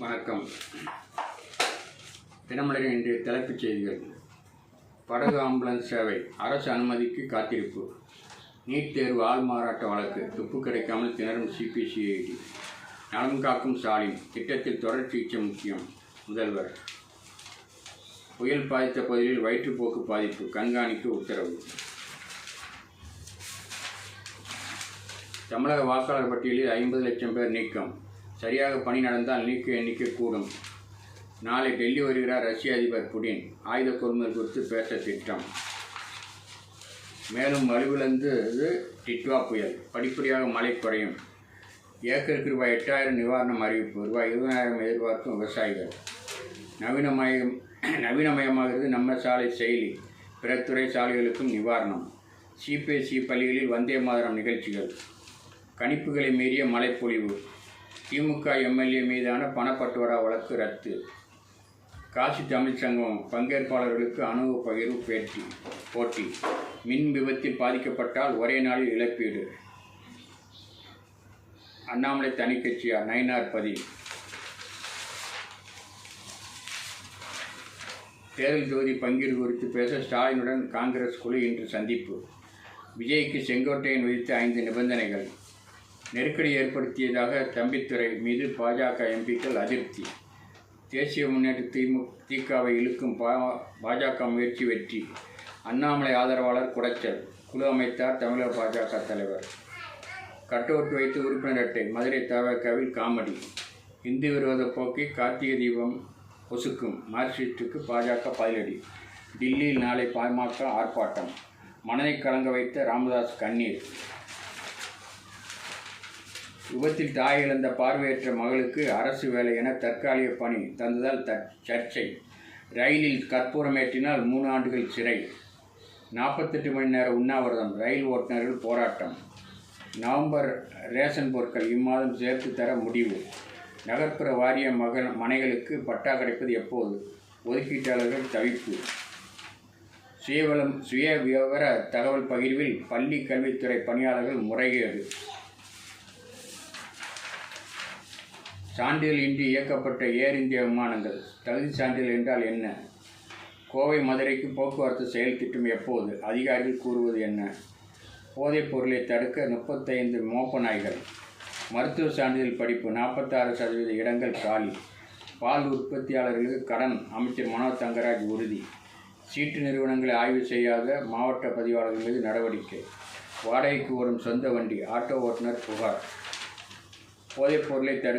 வணக்கம். தினமலரின் இன்றைய தலைப்புச் செய்திகள். படகு ஆம்புலன்ஸ் சேவை அரசு அனுமதிக்கு காத்திருப்பு. நீட் தேர்வு ஆள்மாறாட்ட வழக்கு துப்பு கிடைக்காமல் திணறும் சிபிசிஐடி. நலம் காக்கும் ஸ்டாலின் திட்டத்தில் தொடர் சிகிச்சை முக்கியம் முதல்வர். புயல் பாதித்த பகுதியில் வயிற்றுப்போக்கு பாதிப்பு கண்காணிக்க உத்தரவு. தமிழக வாக்காளர் பட்டியலில் 50 லட்சம் பேர் நீக்கம். சரியாக பணி நடந்தால் நீக்க எண்ணிக்கை கூடும். நாளை டெல்லி வருகிறார் ரஷ்ய அதிபர் புடின். ஆயுத கொள்முதல் குறித்து பேச திட்டம். மேலும் வலுவிழந்தது டிட்வா புயல். படிப்படியாக மழை குறையும். ஏக்கருக்கு ரூபாய் 8000 நிவாரணம் அறிவிப்பு. ரூபாய் 20,000 எதிர்பார்க்கும் விவசாயிகள். நவீனமயமாகிறது நம்ம சாலை செயலி. பிற துறை சாலைகளுக்கும் நிவாரணம். சிபிஎஸ்இ பள்ளிகளில் வந்தே மாதரம் நிகழ்ச்சிகள். கணிப்புகளை மீறிய மழைப்பொழிவு. திமுக எம்எல்ஏ மீதான பணப்பட்டுவாடா வழக்கு ரத்து. காசி தமிழ் சங்கம் பங்கேற்பாளர்களுக்கு அனுபவ பகிர்வு போட்டி. மின் விபத்தில் பாதிக்கப்பட்டால் ஒரே நாளில் இழப்பீடு. அண்ணாமலை தனிக்கட்சியார் நயினார் பதில். தேர்தல் தொகுதி பங்கீடு குறித்து பேச ஸ்டாலினுடன் காங்கிரஸ் குழு இன்று சந்திப்பு. விஜய்க்கு செங்கோட்டையன் விதித்த 5 நிபந்தனைகள். நெருக்கடி ஏற்படுத்தியதாக தம்பித்துரை மீது பாஜக எம்பிக்கள் அதிருப்தி. தேசிய முன்னேற்ற திமுகவை இழுக்கும் பாஜக முயற்சி வெற்றி. அண்ணாமலை ஆதரவாளர் குடைச்சல். குழு அமைத்தார் தமிழக பாஜக தலைவர். கட்டவுட் வைத்து உறுப்பினர் அட்டை. மதுரை தவகவில் காமெடி. இந்து விரோத போக்கை கார்த்திகை தீபம் பொசுக்கும். மார்க்சிஸ்டுக்கு பாஜக பதிலடி. டில்லியில் நாளை பாமக ஆர்ப்பாட்டம். மனதை கலங்க வைத்த ராமதாஸ் கண்ணீர். விபத்தில் தாய் இழந்த பார்வையற்ற மகளுக்கு அரசு வேலை என தற்காலிக பணி தந்ததால் சர்ச்சை. ரயிலில் கற்பூரமேற்றினால் 3 ஆண்டுகள் சிறை. 48 மணி நேர உண்ணாவிரதம். ரயில் ஓட்டுநர்கள் போராட்டம். நவம்பர் ரேஷன் பொருட்கள் இம்மாதம் சேர்த்து தர முடிவு. நகர்ப்புற வாரிய மனைகளுக்கு பட்டா கிடைப்பது எப்போது? ஒதுக்கீட்டாளர்கள் தவிப்பு. சுய விவர தகவல் பகிர்வில் பள்ளி கல்வித்துறை பணியாளர்கள் முறைகேடு. சான்றிதழ் இன்றி இயக்கப்பட்ட ஏர் இந்தியா விமானங்கள். தகுதி சான்றிதழ் என்றால் என்ன? கோவை மதுரைக்கு போக்குவரத்து செயல் திட்டம் எப்போது? அதிகாரிகள் கூறுவது என்ன? போதைப் பொருளை தடுக்க 35 மோப்ப நாய்கள். மருத்துவ சான்றிதழ் படிப்பு 46% இடங்கள் காலி. பால் உற்பத்தியாளர்களுக்கு கடன் அமைச்சர் மனோ தங்கராஜ் உறுதி. சீட்டு நிறுவனங்களை ஆய்வு செய்யாத மாவட்ட பதிவாளர்கள் மீது நடவடிக்கை. வாடகைக்கு வரும் சொந்த வண்டி ஆட்டோ ஓட்டுநர் புகார். போதைப் பொருளை தடுக்க